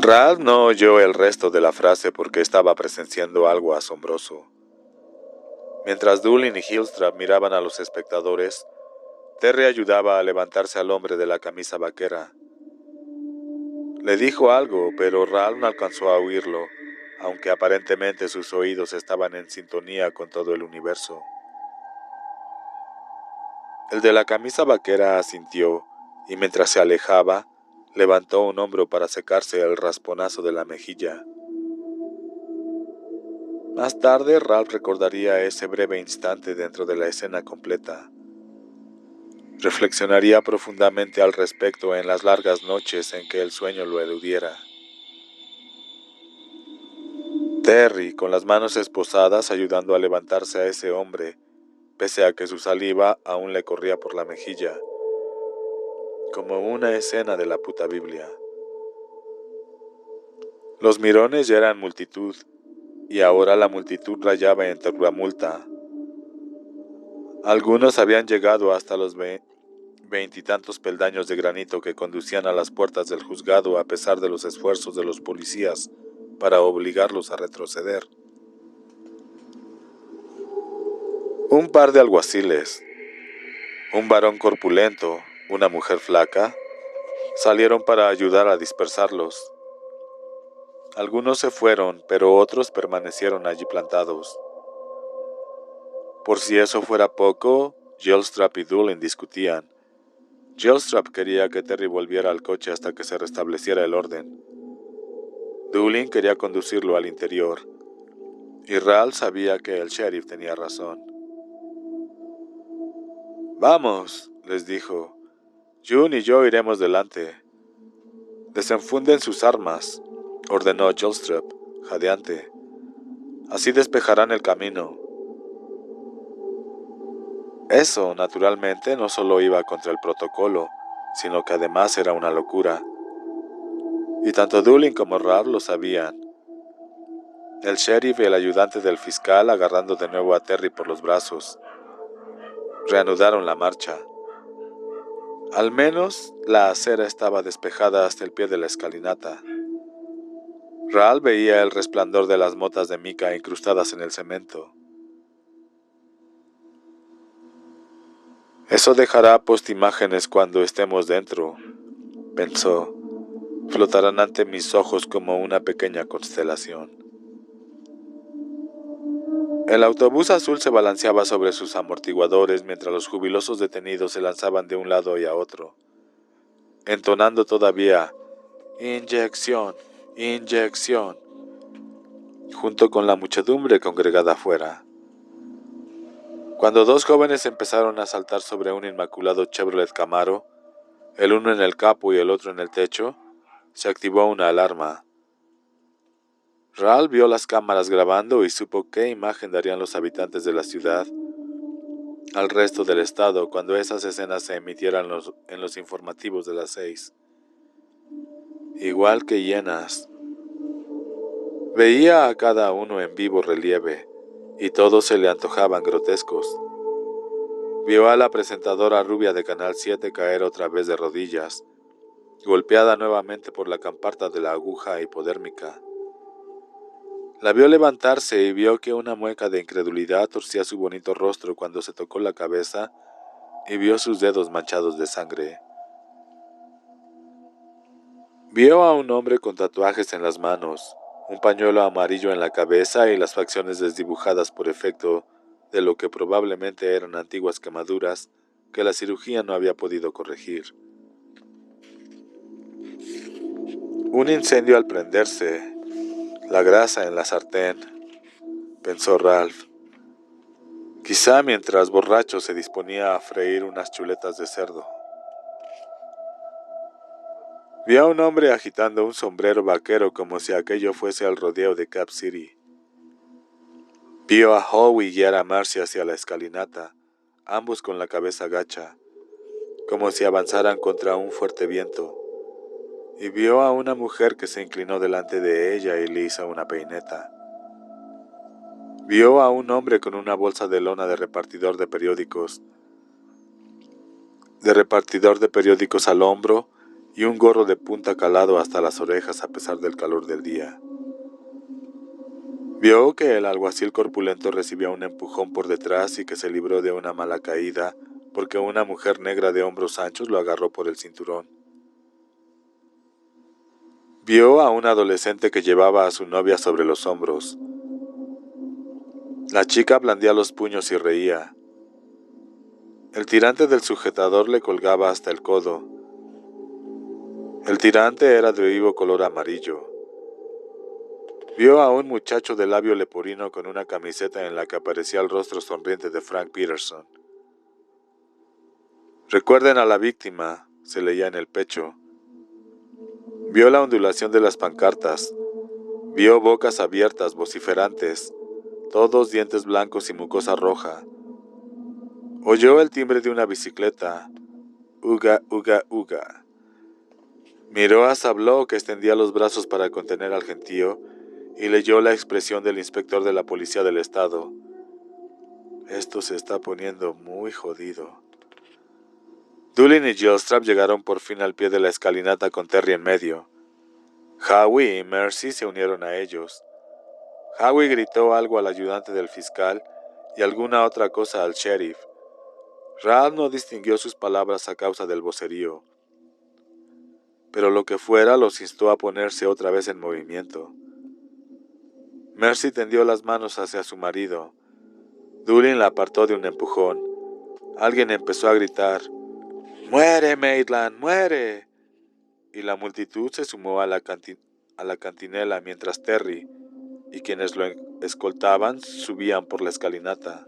Ralph no oyó el resto de la frase porque estaba presenciando algo asombroso. Mientras Dulin y Hillstrap miraban a los espectadores, Terry ayudaba a levantarse al hombre de la camisa vaquera. Le dijo algo, pero Ralph no alcanzó a oírlo, aunque aparentemente sus oídos estaban en sintonía con todo el universo. El de la camisa vaquera asintió, y mientras se alejaba, levantó un hombro para secarse el rasponazo de la mejilla. Más tarde, Ralph recordaría ese breve instante dentro de la escena completa. Reflexionaría profundamente al respecto en las largas noches en que el sueño lo eludiera. Terry, con las manos esposadas, ayudando a levantarse a ese hombre, pese a que su saliva aún le corría por la mejilla, como una escena de la puta Biblia. Los mirones ya eran multitud, y ahora la multitud rayaba en turbamulta. Algunos habían llegado hasta los veintitantos peldaños de granito que conducían a las puertas del juzgado a pesar de los esfuerzos de los policías para obligarlos a retroceder. Un par de alguaciles, un varón corpulento, una mujer flaca, salieron para ayudar a dispersarlos. Algunos se fueron, pero otros permanecieron allí plantados. Por si eso fuera poco, Gilstrap y Dulin discutían. Gilstrap quería que Terry volviera al coche hasta que se restableciera el orden. Dulin quería conducirlo al interior, y Ralph sabía que el sheriff tenía razón. «Vamos», les dijo. «June y yo iremos delante». «Desenfunden sus armas», ordenó Gilstrap, jadeante. «Así despejarán el camino». Eso, naturalmente, no solo iba contra el protocolo, sino que además era una locura. Y tanto Dulin como Ralph lo sabían. El sheriff y el ayudante del fiscal, agarrando de nuevo a Terry por los brazos, reanudaron la marcha. Al menos la acera estaba despejada hasta el pie de la escalinata. Ralph veía el resplandor de las motas de mica incrustadas en el cemento. «Eso dejará postimágenes cuando estemos dentro», pensó. «Flotarán ante mis ojos como una pequeña constelación». El autobús azul se balanceaba sobre sus amortiguadores mientras los jubilosos detenidos se lanzaban de un lado y a otro, entonando todavía «inyección, inyección», junto con la muchedumbre congregada afuera. Cuando dos jóvenes empezaron a saltar sobre un inmaculado Chevrolet Camaro, el uno en el capó y el otro en el techo, se activó una alarma. Ralph vio las cámaras grabando y supo qué imagen darían los habitantes de la ciudad al resto del estado cuando esas escenas se emitieran en los informativos de las 6. Igual que hienas. Veía a cada uno en vivo relieve, y todos se le antojaban grotescos. Vio a la presentadora rubia de Canal 7 caer otra vez de rodillas, golpeada nuevamente por la camparta de la aguja hipodérmica. La vio levantarse y vio que una mueca de incredulidad torcía su bonito rostro cuando se tocó la cabeza y vio sus dedos manchados de sangre. Vio a un hombre con tatuajes en las manos, un pañuelo amarillo en la cabeza y las facciones desdibujadas por efecto de lo que probablemente eran antiguas quemaduras que la cirugía no había podido corregir. Un incendio al prenderse, la grasa en la sartén, pensó Ralph. Quizá mientras borracho se disponía a freír unas chuletas de cerdo. Vio a un hombre agitando un sombrero vaquero como si aquello fuese el rodeo de Cap City. Vio a Howie guiar a Marcy hacia la escalinata, ambos con la cabeza gacha, como si avanzaran contra un fuerte viento. Y vio a una mujer que se inclinó delante de ella y le hizo una peineta. Vio a un hombre con una bolsa de lona de repartidor de periódicos al hombro y un gorro de punta calado hasta las orejas a pesar del calor del día. Vio que el alguacil corpulento recibía un empujón por detrás y que se libró de una mala caída porque una mujer negra de hombros anchos lo agarró por el cinturón. Vio a un adolescente que llevaba a su novia sobre los hombros. La chica blandía los puños y reía. El tirante del sujetador le colgaba hasta el codo. El tirante era de vivo color amarillo. Vio a un muchacho de labio leporino con una camiseta en la que aparecía el rostro sonriente de Frank Peterson. Recuerden a la víctima, se leía en el pecho. Vio la ondulación de las pancartas. Vio bocas abiertas, vociferantes, todos dientes blancos y mucosa roja. Oyó el timbre de una bicicleta. Uga, uga, uga. Miró a Sabló, que extendía los brazos para contener al gentío, y leyó la expresión del inspector de la policía del estado. Esto se está poniendo muy jodido. Dulin y Gilstrap llegaron por fin al pie de la escalinata con Terry en medio. Howie y Mercy se unieron a ellos. Howie gritó algo al ayudante del fiscal y alguna otra cosa al sheriff. Ralph no distinguió sus palabras a causa del vocerío, pero lo que fuera los instó a ponerse otra vez en movimiento. Mercy tendió las manos hacia su marido. Dulin la apartó de un empujón. Alguien empezó a gritar, «¡Muere, Maitland, muere!» Y la multitud se sumó a la cantinela mientras Terry y quienes lo escoltaban subían por la escalinata.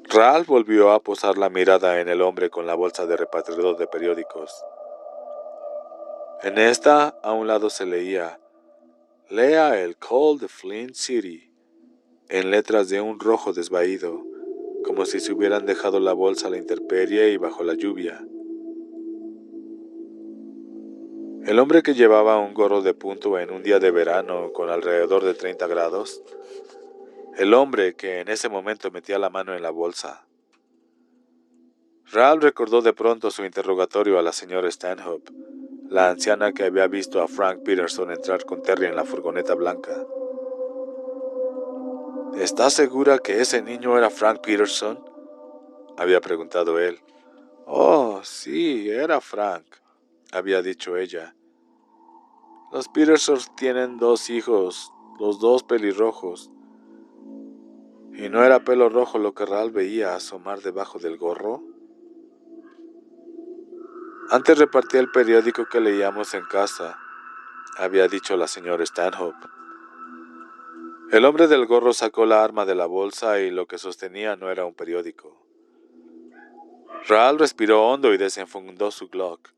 Ralph volvió a posar la mirada en el hombre con la bolsa de repartidor de periódicos. En esta, a un lado se leía, «Lea el Call de Flint City», en letras de un rojo desvaído, como si se hubieran dejado la bolsa a la intemperie y bajo la lluvia. El hombre que llevaba un gorro de punto en un día de verano con alrededor de 30 grados. El hombre que en ese momento metía la mano en la bolsa. Ralph recordó de pronto su interrogatorio a la señora Stanhope, la anciana que había visto a Frank Peterson entrar con Terry en la furgoneta blanca. ¿Estás segura que ese niño era Frank Peterson?, había preguntado él. Oh, sí, era Frank, había dicho ella. Los Petersons tienen 2 hijos, los 2 pelirrojos. ¿Y no era pelo rojo lo que Ralph veía asomar debajo del gorro? Antes repartía el periódico que leíamos en casa, había dicho la señora Stanhope. El hombre del gorro sacó la arma de la bolsa y lo que sostenía no era un periódico. Ralph respiró hondo y desenfundó su Glock.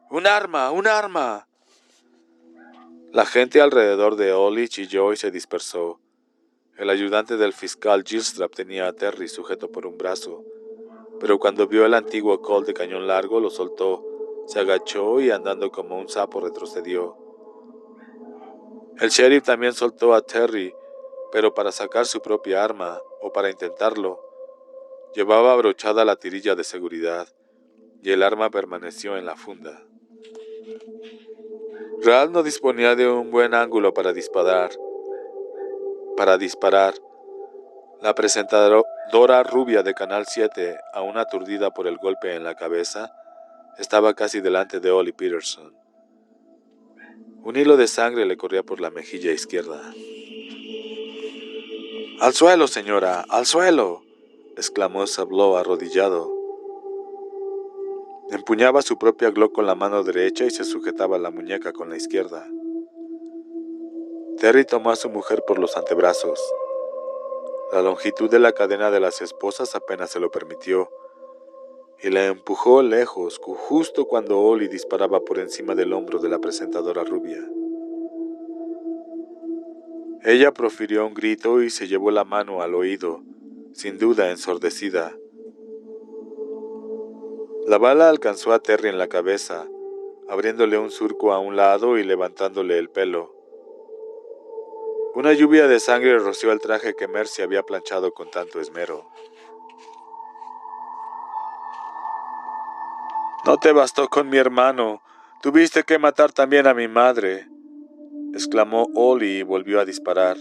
¡Un arma! ¡Un arma! La gente alrededor de Olich y Joy se dispersó. El ayudante del fiscal Gilstrap tenía a Terry sujeto por un brazo, pero cuando vio el antiguo Colt de cañón largo lo soltó, se agachó y andando como un sapo retrocedió. El sheriff también soltó a Terry, pero para sacar su propia arma, o para intentarlo. Llevaba abrochada la tirilla de seguridad, y el arma permaneció en la funda. Ralph no disponía de un buen ángulo para disparar. La presentadora rubia de Canal 7, aún aturdida por el golpe en la cabeza, estaba casi delante de Ollie Peterson. Un hilo de sangre le corría por la mejilla izquierda. «¡Al suelo, señora! ¡Al suelo!», exclamó Sabló arrodillado. Empuñaba su propia Glock con la mano derecha y se sujetaba la muñeca con la izquierda. Terry tomó a su mujer por los antebrazos. La longitud de la cadena de las esposas apenas se lo permitió, y la empujó lejos, justo cuando Ollie disparaba por encima del hombro de la presentadora rubia. Ella profirió un grito y se llevó la mano al oído, sin duda ensordecida. La bala alcanzó a Terry en la cabeza, abriéndole un surco a un lado y levantándole el pelo. Una lluvia de sangre roció el traje que Mercy había planchado con tanto esmero. No te bastó con mi hermano. Tuviste que matar también a mi madre, exclamó Ollie y volvió a disparar.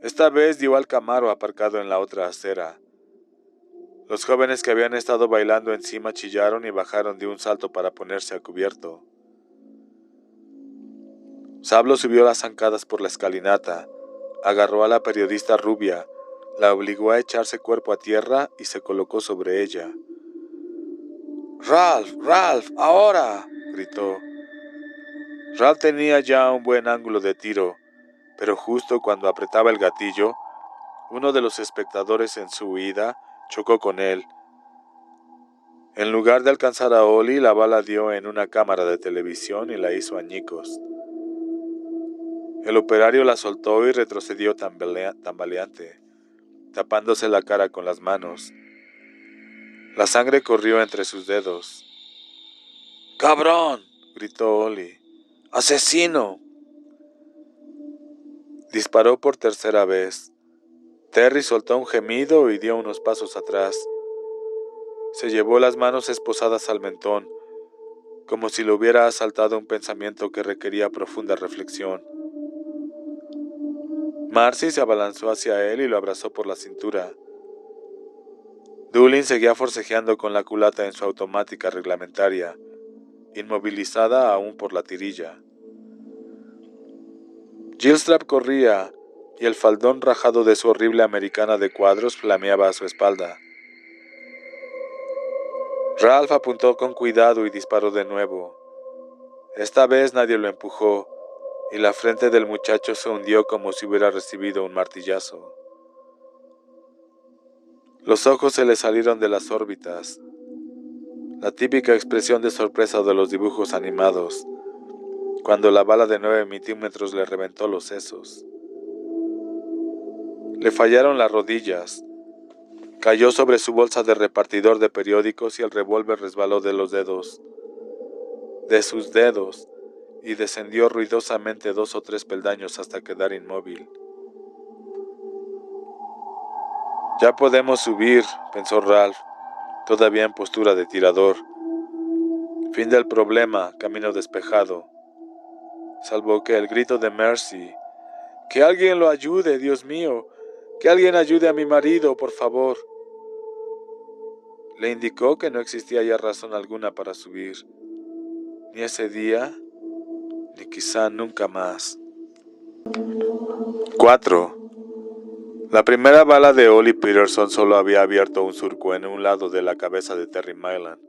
Esta vez dio al Camaro aparcado en la otra acera. Los jóvenes que habían estado bailando encima chillaron y bajaron de un salto para ponerse a cubierto. Sablo subió las zancadas por la escalinata, agarró a la periodista rubia, la obligó a echarse cuerpo a tierra y se colocó sobre ella. ¡Ralph! ¡Ralph! ¡Ahora!, gritó. Ralph tenía ya un buen ángulo de tiro, pero justo cuando apretaba el gatillo, uno de los espectadores en su huida chocó con él. En lugar de alcanzar a Ollie, la bala dio en una cámara de televisión y la hizo añicos. El operario la soltó y retrocedió tambaleante, tapándose la cara con las manos. La sangre corrió entre sus dedos. ¡Cabrón!, gritó Ollie. ¡Asesino! Disparó por tercera vez. Terry soltó un gemido y dio unos pasos atrás. Se llevó las manos esposadas al mentón, como si lo hubiera asaltado un pensamiento que requería profunda reflexión. Marcy se abalanzó hacia él y lo abrazó por la cintura. Doolin seguía forcejeando con la culata en su automática reglamentaria, inmovilizada aún por la tirilla. Gilstrap corría, y el faldón rajado de su horrible americana de cuadros flameaba a su espalda. Ralph apuntó con cuidado y disparó de nuevo. Esta vez nadie lo empujó, y la frente del muchacho se hundió como si hubiera recibido un martillazo. Los ojos se le salieron de las órbitas, la típica expresión de sorpresa de los dibujos animados, cuando la bala de 9 milímetros le reventó los sesos. Le fallaron las rodillas, cayó sobre su bolsa de repartidor de periódicos y el revólver resbaló de sus dedos, y descendió ruidosamente 2 o 3 peldaños hasta quedar inmóvil. Ya podemos subir, pensó Ralph, todavía en postura de tirador. Fin del problema, camino despejado. Salvo que el grito de Mercy. ¡Que alguien lo ayude, Dios mío! ¡Que alguien ayude a mi marido, por favor! Le indicó que no existía ya razón alguna para subir. Ni ese día, ni quizá nunca más. 4. La primera bala de Ollie Peterson solo había abierto un surco en un lado de la cabeza de Terry Mayland.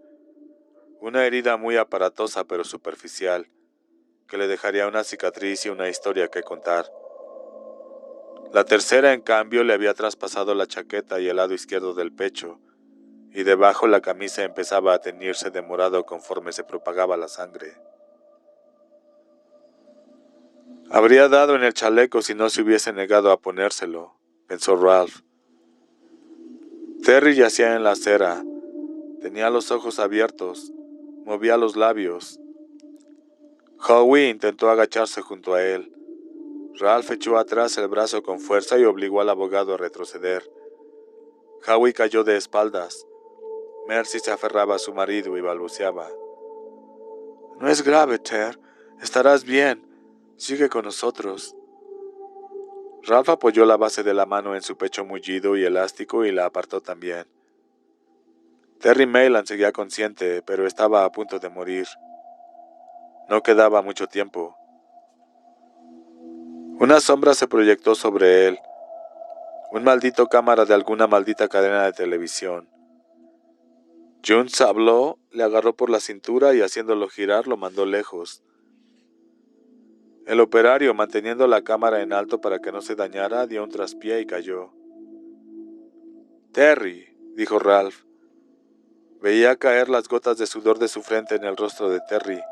Una herida muy aparatosa pero superficial, que le dejaría una cicatriz y una historia que contar. La tercera, en cambio, le había traspasado la chaqueta y el lado izquierdo del pecho, y debajo la camisa empezaba a teñirse de morado conforme se propagaba la sangre. Habría dado en el chaleco si no se hubiese negado a ponérselo, pensó Ralph. Terry yacía en la acera, tenía los ojos abiertos, movía los labios. Howie intentó agacharse junto a él. Ralph echó atrás el brazo con fuerza y obligó al abogado a retroceder. Howie cayó de espaldas. Mercy se aferraba a su marido y balbuceaba. No es grave, Ter. Estarás bien. Sigue con nosotros. Ralph apoyó la base de la mano en su pecho mullido y elástico y la apartó también. Terry Mayland seguía consciente, pero estaba a punto de morir. No quedaba mucho tiempo. Una sombra se proyectó sobre él. Un maldito cámara de alguna maldita cadena de televisión. Jones habló, le agarró por la cintura y haciéndolo girar lo mandó lejos. El operario, manteniendo la cámara en alto para que no se dañara, dio un traspié y cayó. Terry, dijo Ralph. Veía caer las gotas de sudor de su frente en el rostro de Terry,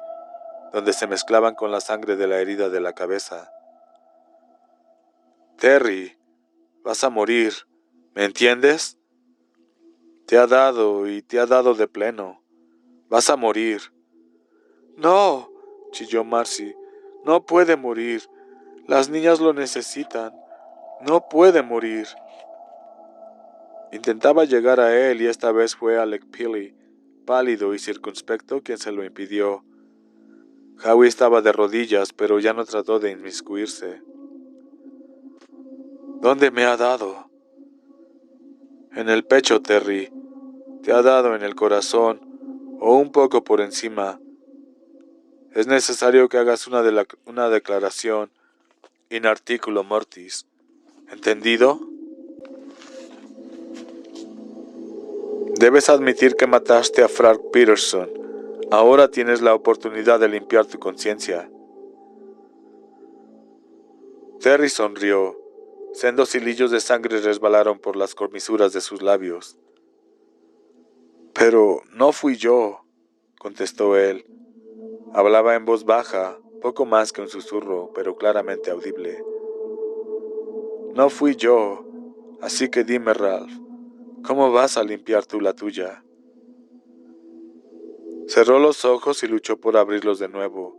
donde se mezclaban con la sangre de la herida de la cabeza. Terry, vas a morir, ¿me entiendes? Te ha dado y te ha dado de pleno. Vas a morir. No, chilló Marcy. No puede morir. Las niñas lo necesitan. No puede morir. Intentaba llegar a él y esta vez fue Alec Pili, pálido y circunspecto quien se lo impidió. Howie estaba de rodillas, pero ya no trató de inmiscuirse. ¿Dónde me ha dado? En el pecho, Terry. Te ha dado en el corazón, o un poco por encima. Es necesario que hagas una declaración in articulo mortis. ¿Entendido? Debes admitir que mataste a Frank Peterson. Ahora tienes la oportunidad de limpiar tu conciencia. Terry sonrió. Sendos hilillos de sangre resbalaron por las comisuras de sus labios. Pero no fui yo, contestó él. Hablaba en voz baja, poco más que un susurro, pero claramente audible. No fui yo, así que dime, Ralph, ¿cómo vas a limpiar tú la tuya? Cerró los ojos y luchó por abrirlos de nuevo.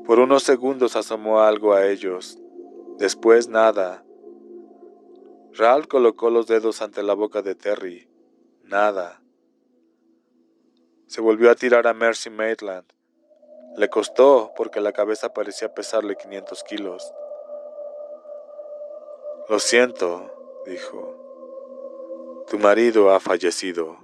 Por unos segundos asomó algo a ellos. Después nada. Ralph colocó los dedos ante la boca de Terry. Nada. Se volvió a tirar a Mercy Maitland. Le costó porque la cabeza parecía pesarle 500 kilos. Lo siento, dijo. Tu marido ha fallecido.